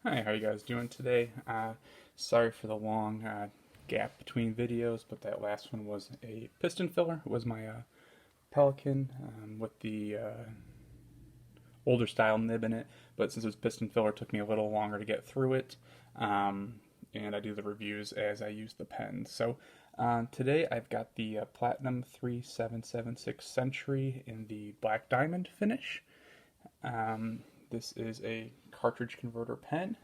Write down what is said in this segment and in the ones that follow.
Hi, how you guys doing today? Sorry for the long gap between videos, but that last one was a piston filler. It was my Pelican with the older style nib in it, but since it was piston filler, it took me a little longer to get through it. And I do the reviews as I use the pen. So today I've got the Platinum 3776 Century in the Black Diamond finish. This is a cartridge converter pen.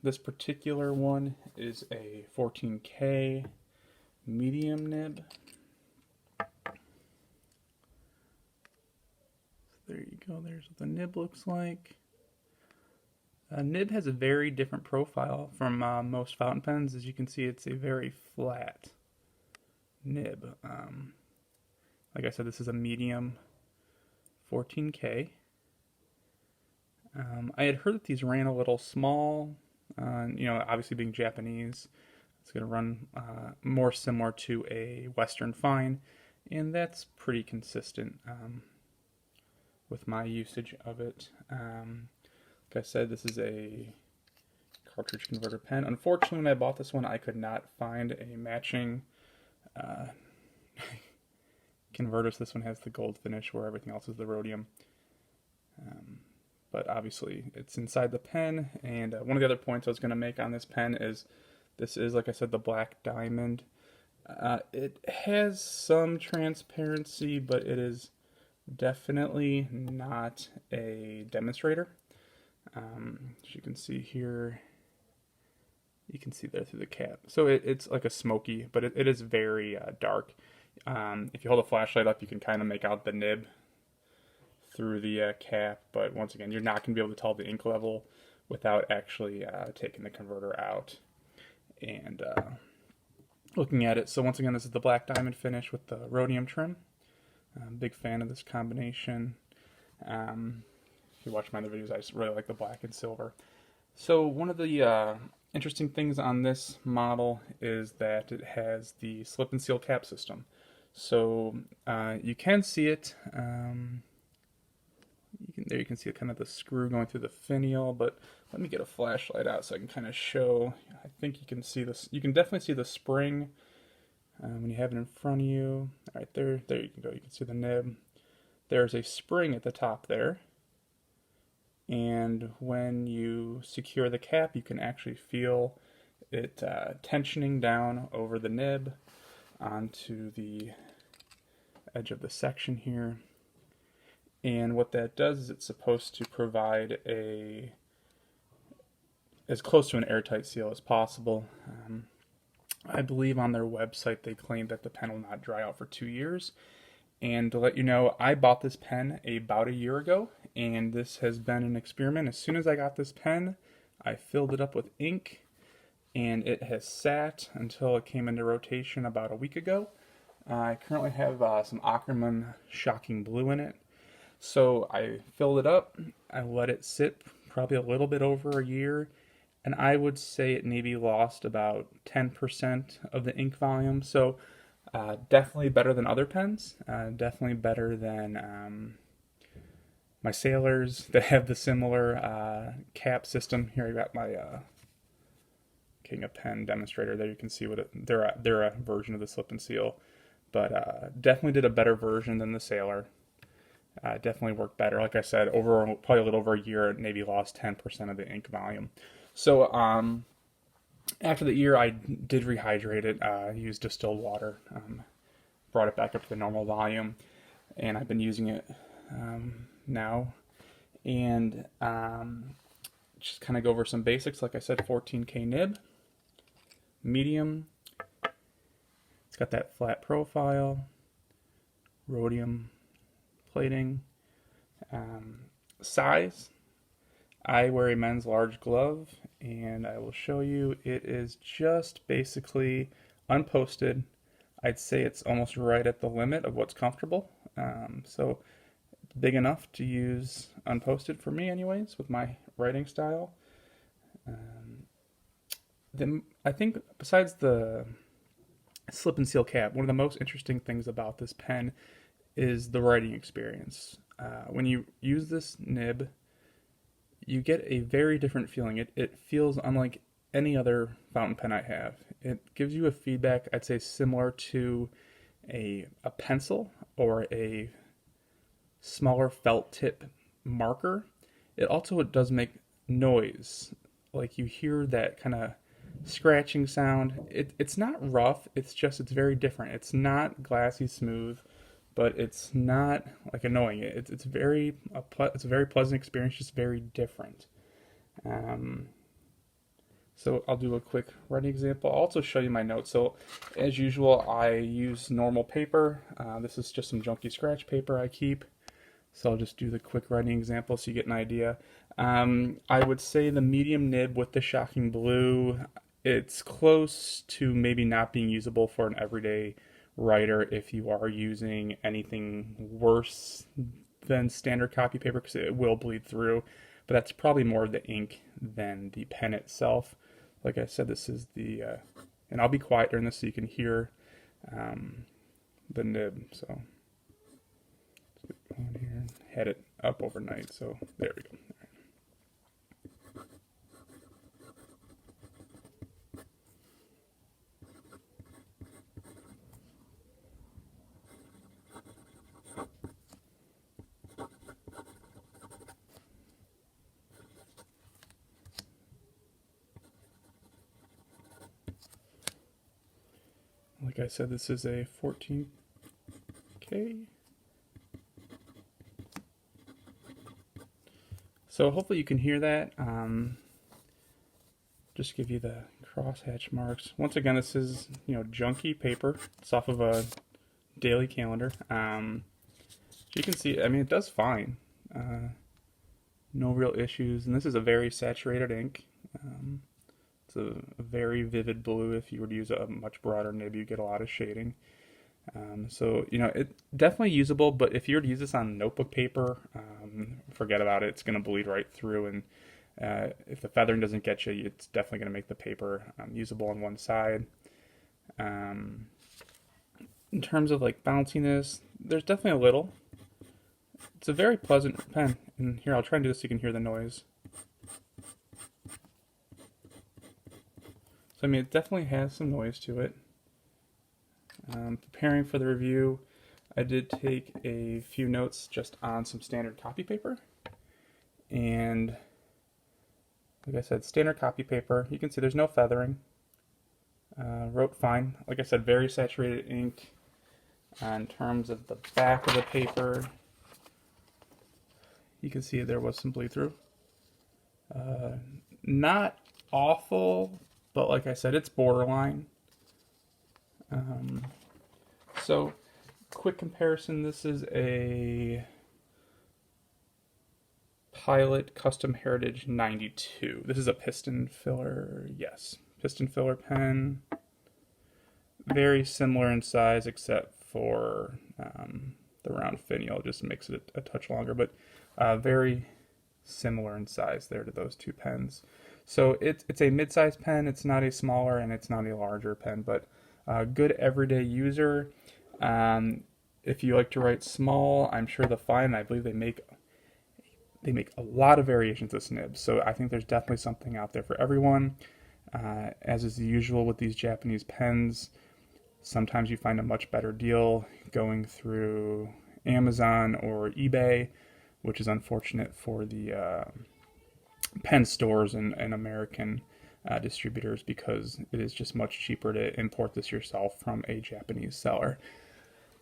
This particular one is a 14K medium nib. So there you go. There's what the nib looks like. Nib has a very different profile from most fountain pens. As you can see, it's a very flat nib. Like I said, this is a medium 14K. I had heard that these ran a little small. Obviously being Japanese, it's going to run more similar to a Western fine, and that's pretty consistent with my usage of it. Like I said, this is a cartridge converter pen. Unfortunately, when I bought this one, I could not find a matching converter. So this one has the gold finish where everything else is the rhodium. But obviously it's inside the pen. And one of the other points I was going to make on this pen is this is, like I said, the Black Diamond. It has some transparency, but it is definitely not a demonstrator. As you can see here, you can see there through the cap. So it's like a smoky, but it is very dark. If you hold a flashlight up, you can kind of make out the nib through the cap, but once again, you're not going to be able to tell the ink level without actually taking the converter out and looking at it. So once again, this is the Black Diamond finish with the rhodium trim. I'm a big fan of this combination. If you watch my other videos, I just really like the black and silver. So one of the interesting things on this model is that it has the slip and seal cap system. So you can see it. There you can see kind of the screw going through the finial, but let me get a flashlight out so I can kind of show. I think you can see this. You can definitely see the spring when you have it in front of you. All right, there you can go. You can see the nib. There's a spring at the top there. And when you secure the cap, you can actually feel it tensioning down over the nib onto the edge of the section here. And what that does is it's supposed to provide as close to an airtight seal as possible. I believe on their website they claim that the pen will not dry out for 2 years. And to let you know, I bought this pen about a year ago, and this has been an experiment. As soon as I got this pen, I filled it up with ink, and it has sat until it came into rotation about a week ago. I currently have some Ackerman Shocking Blue in it. So I filled it up, I let it sit probably a little bit over a year, and I would say it maybe lost about 10% of the ink volume. So definitely better than other pens, definitely better than my Sailors that have the similar cap system. Here I got my King of Pen demonstrator there. You can see what they're a version of the slip and seal, but definitely did a better version than the Sailor. Definitely worked better. Like I said, over probably a little over a year, it maybe lost 10% of the ink volume. So after the year, I did rehydrate it, used distilled water, brought it back up to the normal volume, and I've been using it now. And just kind of go over some basics. Like I said, 14K nib, medium. It's got that flat profile, rhodium plating. Size, I wear a men's large glove, and I will show you. It is just basically unposted. I'd say it's almost right at the limit of what's comfortable. So big enough to use unposted for me anyways with my writing style. Then I think besides the slip and seal cap, one of the most interesting things about this pen is the writing experience. When you use this nib, you get a very different feeling. It feels unlike any other fountain pen I have. It gives you a feedback, I'd say, similar to a pencil or a smaller felt tip marker. It does make noise. Like you hear that kind of scratching sound. It's not rough, it's very different. It's not glassy smooth, but it's not like annoying. It's a very pleasant experience, just very different. Um, so I'll do a quick writing example. I'll also show you my notes. So as usual, I use normal paper. This is just some junky scratch paper I keep. So I'll just do the quick writing example so you get an idea. I would say the medium nib with the shocking blue, it's close to maybe not being usable for an everyday writer if you are using anything worse than standard copy paper, because it will bleed through. But that's probably more the ink than the pen itself. Like I said, this is and I'll be quiet during this so you can hear the nib. So on here, had it up overnight, so there we go. Like I said, this is a 14K. So hopefully you can hear that. Just give you the crosshatch marks. Once again, this is junky paper. It's off of a daily calendar. So you can see, I mean, it does fine. No real issues. And this is a very saturated ink. It's a very vivid blue. If you were to use a much broader nib, you get a lot of shading. So it's definitely usable, but if you were to use this on notebook paper, forget about it. It's going to bleed right through, and if the feathering doesn't get you, it's definitely going to make the paper usable on one side. In terms of like bounciness, there's definitely a little. It's a very pleasant pen, and here I'll try and do this so you can hear the noise. So I mean, it definitely has some noise to it. Preparing for the review, I did take a few notes just on some standard copy paper. And like I said, standard copy paper, you can see there's no feathering. Wrote fine. Like I said, very saturated ink. In terms of the back of the paper, you can see there was some bleed through. Not awful, but like I said, it's borderline. So, quick comparison, this is a Pilot Custom Heritage 92. This is a piston filler, yes, piston filler pen. Very similar in size except for the round finial, just makes it a touch longer, but very similar in size there to those two pens. So it's a mid-sized pen, it's not a smaller and it's not a larger pen, but good everyday user. If you like to write small, I'm sure they'll find. I believe they make a lot of variations of nibs. So I think there's definitely something out there for everyone. As is the usual with these Japanese pens, sometimes you find a much better deal going through Amazon or eBay, which is unfortunate for the pen stores and American distributors, because it is just much cheaper to import this yourself from a Japanese seller.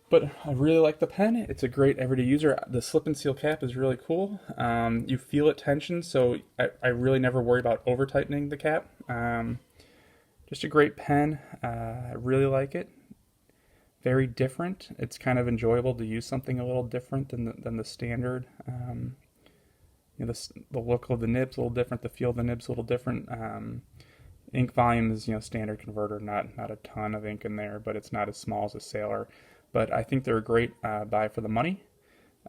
But I really like the pen. It's a great everyday user. The slip and seal cap is really cool. You feel it tension, so I really never worry about over tightening the cap. Just a great pen. I really like it. Very different. It's kind of enjoyable to use something a little different than the standard. The look of the nib's a little different. The feel of the nib's a little different. Ink volume is standard converter, not a ton of ink in there, but it's not as small as a Sailor. But I think they're a great buy for the money.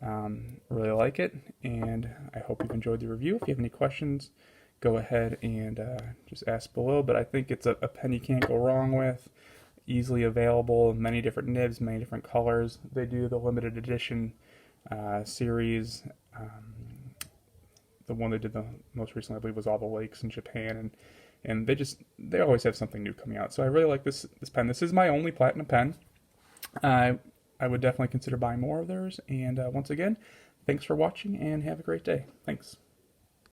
Really like it, and I hope you've enjoyed the review. If you have any questions, go ahead and just ask below. But I think it's a pen you can't go wrong with. Easily available, many different nibs, many different colors. They do the limited edition series. the one they did the most recently, I believe, was all the lakes in Japan, and they always have something new coming out. So I really like this pen. This is my only platinum pen. I would definitely consider buying more of theirs. And once again, thanks for watching and have a great day. Thanks.